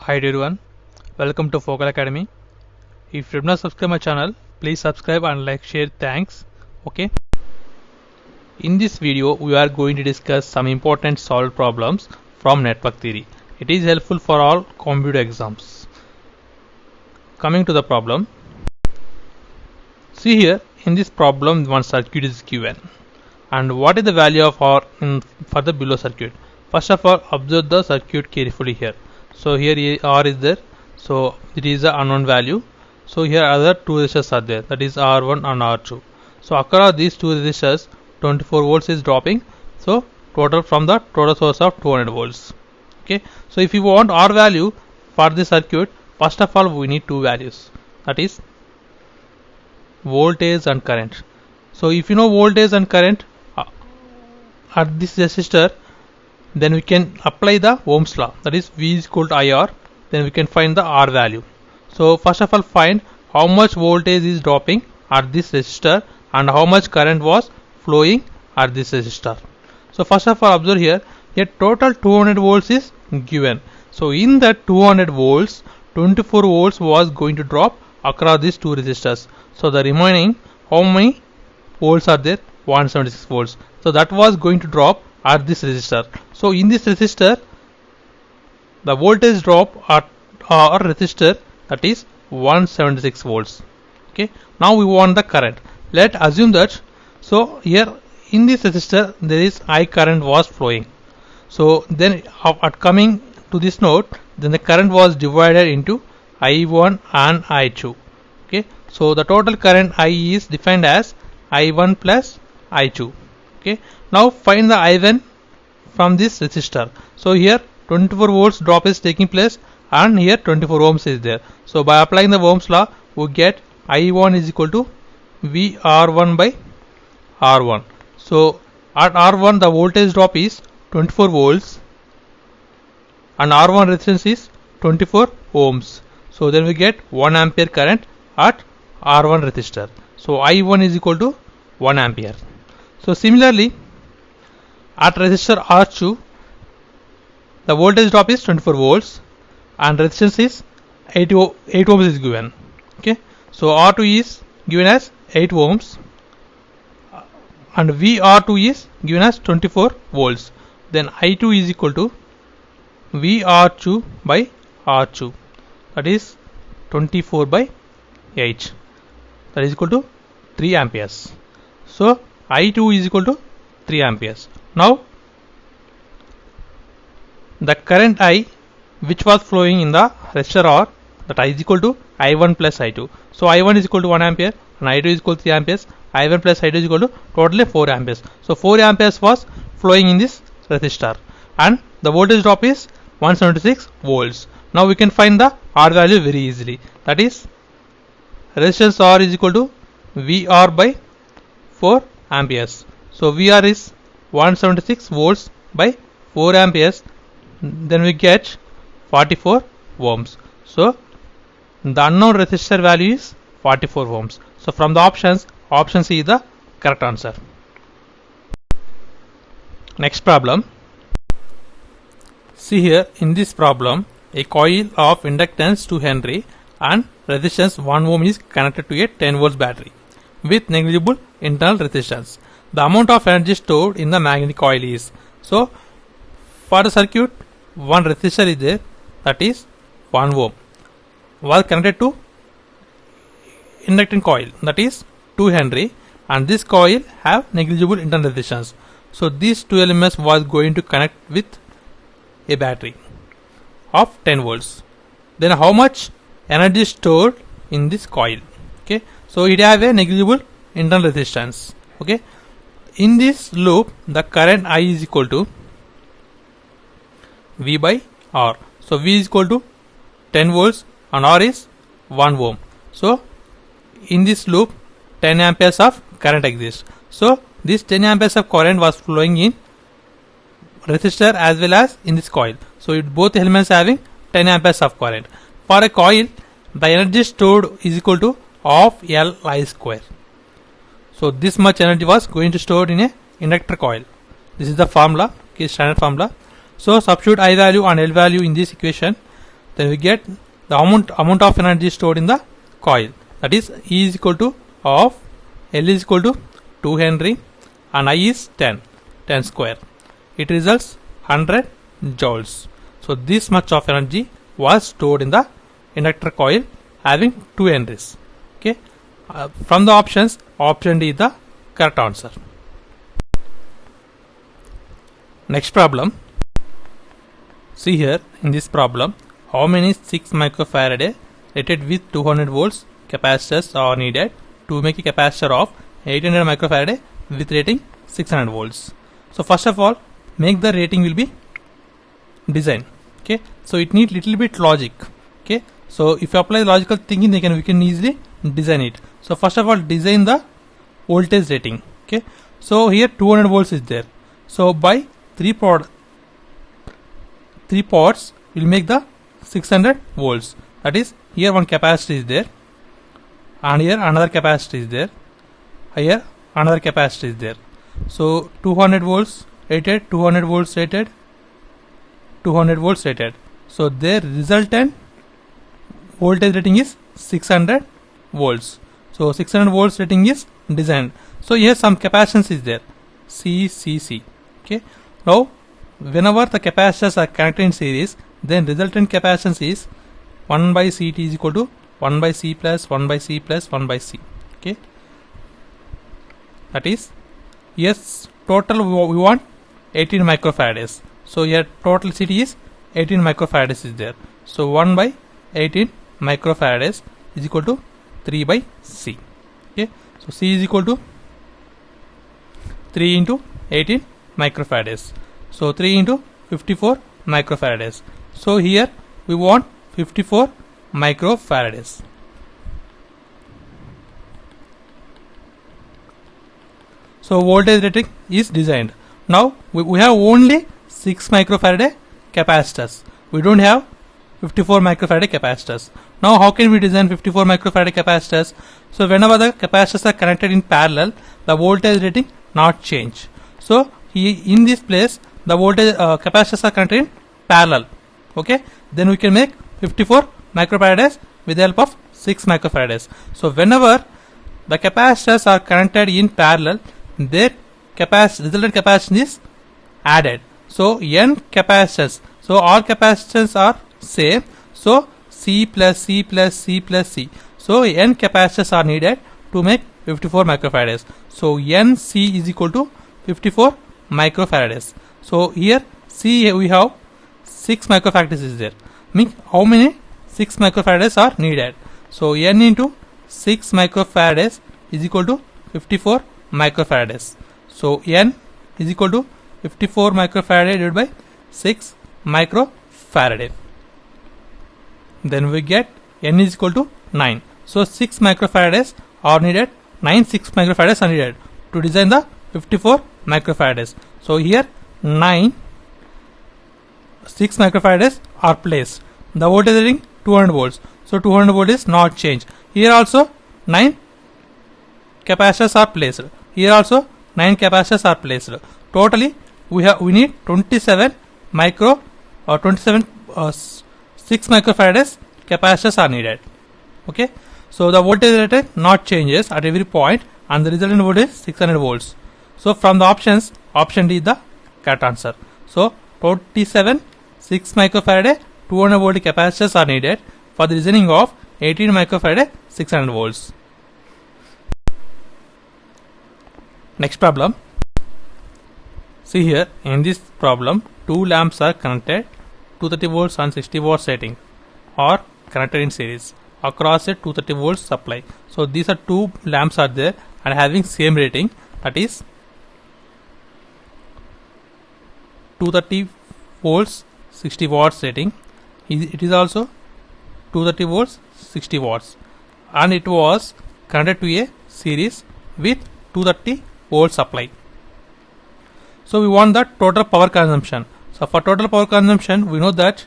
Hi everyone, welcome to Focal Academy. If you have not subscribed my channel, please subscribe and like, share. Thanks. Okay. In this video, we are going to discuss some important solved problems from network theory. It is helpful for all computer exams. Coming to the problem, see here in this problem one circuit is given, and what is the value of R for the below circuit? First of all, observe the circuit carefully here. So here R is there, so it is the unknown value. So here other two resistors are there, that is R1 and R2. So across these two resistors 24 volts is dropping, so total from the total source of 200 volts. Okay, so if you want R value for this circuit, first of all we need two values, that is voltage and current. So if you know voltage and current at this resistor, then we can apply the Ohm's law, that is V is equal to IR. Then we can find the R value. So first of all, find how much voltage is dropping at this resistor and how much current was flowing at this resistor. So first of all, observe here, a total 200 volts is given. So in that 200 volts, 24 volts was going to drop across these two resistors. So the remaining, how many volts are there? 176 volts. So that was going to drop at this resistor. So in this resistor, the voltage drop at our resistor, that is 176 volts. Okay, now we want the current. Let assume that, so here in this resistor there is I current was flowing. So then at coming to this node, then the current was divided into I1 and I2. Okay, so the total current I is defined as I1 plus I2. Okay, now find the I1 from this resistor. So here 24 volts drop is taking place and here 24 ohms is there. So by applying the Ohm's law, we get I1 is equal to VR1 by R1. So at R1 the voltage drop is 24 volts and R1 resistance is 24 ohms. So then we get 1 ampere current at R1 resistor. So I1 is equal to 1 ampere. So similarly, at resistor R2, the voltage drop is 24 volts and resistance is 8 ohms is given. Okay, so R2 is given as 8 ohms and VR2 is given as 24 volts. Then I2 is equal to VR2 by R2, that is 24 by 8, that is equal to 3 amperes. So I2 is equal to 3 amperes. Now the current I which was flowing in the resistor R, that I is equal to I1 plus I2. So I1 is equal to 1 ampere and I2 is equal to 3 amperes. I1 plus I2 is equal to totally 4 amperes. So 4 amperes was flowing in this resistor and the voltage drop is 176 volts. Now we can find the R value very easily, that is resistance R is equal to VR by 4 amperes. So VR is 176 volts by 4 amperes. Then we get 44 ohms. So the unknown resistor value is 44 ohms. So from the options, option C is the correct answer. Next problem. See here in this problem, a coil of inductance 2 Henry and resistance 1 ohm is connected to a 10 volts battery with negligible internal resistance. The amount of energy stored in the magnetic coil is, so for the circuit, one resistor is there, that is 1 ohm, was connected to inducting coil, that is 2 Henry, and this coil have negligible internal resistance. So these two elements was going to connect with a battery of 10 volts. Then how much energy stored in this coil? Okay, so it have a negligible internal resistance. Okay, in this loop the current I is equal to V by R. So V is equal to 10 volts and R is 1 ohm. So in this loop 10 amperes of current exists. So this 10 amperes of current was flowing in resistor as well as in this coil. So both elements having 10 amperes of current. For a coil, the energy stored is equal to half Li square. So this much energy was going to stored in a inductor coil. This is the formula, standard formula. So substitute I value and L value in this equation. then we get the amount of energy stored in the coil, that is E is equal to of L is equal to 2 Henry and I is 10 square. It results 100 joules. So this much of energy was stored in the inductor coil having 2 Henrys. Okay, from the options, option D is the correct answer. Next problem. See here in this problem, how many 6 microfarad rated with 200 volts capacitors are needed to make a capacitor of 800 microfarad with rating 600 volts. So first of all, make the rating will be design. Okay, so it need little bit logic. Okay, so if you apply logical thinking, we can easily design it. So first of all, design the voltage rating. Okay, so here 200 volts is there. So by 3 ports will make the 600 volts. That is, here one capacitor is there, and here another capacitor is there, here another capacitor is there. So 200 volts rated, 200 volts rated, 200 volts rated. So their resultant voltage rating is 600 volts. So 600 volts rating is designed. So here some capacitance is there, CCC. Okay, now whenever the capacitors are connected in series, then resultant capacitance is 1 by CT is equal to 1 by C plus 1 by C plus 1 by C. Okay, that is, yes, total we want 18 microfarads. So here total CT is 18 microfarads is there. So 1 by 18 microfarads is equal to 3 by C. Okay, so C is equal to 3 into 18 microfarads. So 3 into 54 microfarads. So here we want 54 microfarads. So voltage rating is designed. Now we have only 6 microfarad capacitors. We don't have 54 microfarad capacitors. Now how can we design 54 microfarad capacitors? So whenever the capacitors are connected in parallel, the voltage rating not change. So in this place, the voltage capacitors are connected in parallel. Okay, then we can make 54 microfarads with the help of 6 microfarads. So whenever the capacitors are connected in parallel, their resultant capacitance is added. So n capacitors. So all capacitors are same. So C plus C plus C plus C. So n capacitors are needed to make 54 microfarads. So NC is equal to 54 microfarads. So here C we have 6 microfarads is there. Means how many 6 microfarads are needed? So n into 6 microfarads is equal to 54 microfarads. So n is equal to 54 microfarad divided by 6 microfarad. Then we get n is equal to 9. So 6 microfarads are needed, 6 microfarads are needed to design the 54 microfarads. So here 6 microfarads are placed. The voltage rating 200 volts. So 200 volts is not changed. Here also 9 capacitors are placed. Here also 9 capacitors are placed. Totally we need 27 6 microfarads capacitors are needed. Okay, so the voltage rating not changes at every point and the resultant voltage is 600 volts. So from the options, option D is the correct answer. So 27 6 microfarad 200 volt capacitors are needed for the designing of 18 microfarad 600 volts. Next problem. See here in this problem, 2 lamps are connected, 230 volts and 60 volts rating are connected in series across a 230 volts supply. So these are 2 lamps are there and having same rating, that is 230 volts 60 watts rating. It is also 230 volts 60 watts and it was connected to a series with 230 volt supply. So we want the total power consumption. So for total power consumption, we know that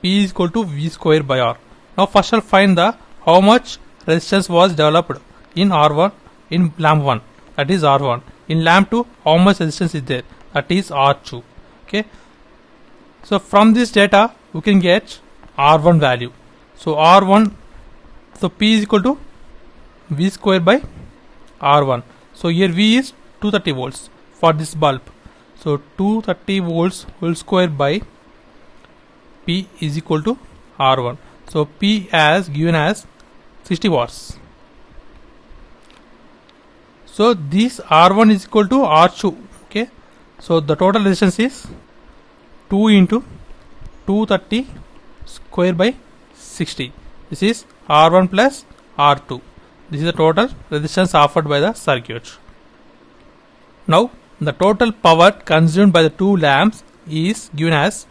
P is equal to V square by R. Now first I'll find the how much resistance was developed in R1 in lamp 1, that is R1. In lamp 2, how much resistance is there, that is R2. Okay. So from this data we can get R1 value. So R1, so P is equal to V square by R1. So here V is 230 volts for this bulb. So 230 volts whole square by P is equal to R1. So P as given as 60 watts. So this R1 is equal to R2. Okay. So the total resistance is 2 into 230 square by 60. This is R1 plus R2. This is the total resistance offered by the circuit. Now the total power consumed by the two lamps is given as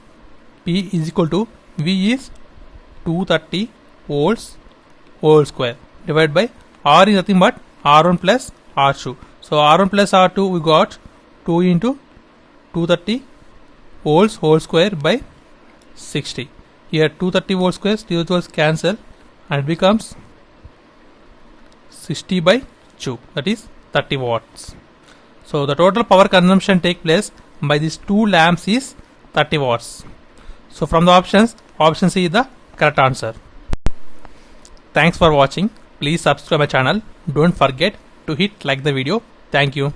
P is equal to V is 230 volts whole square divided by R is nothing but R1 plus R2. So R1 plus R2 we got 2 into 230 volts whole square by 60. Here 230 volts square, 2 volts cancel and it becomes 60 by 2, that is 30 watts. So the total power consumption take place by these two lamps is 30 watts. So from the options, option C is the correct answer. Thanks for watching. Please subscribe my channel. Don't forget to hit like the video. Thank you.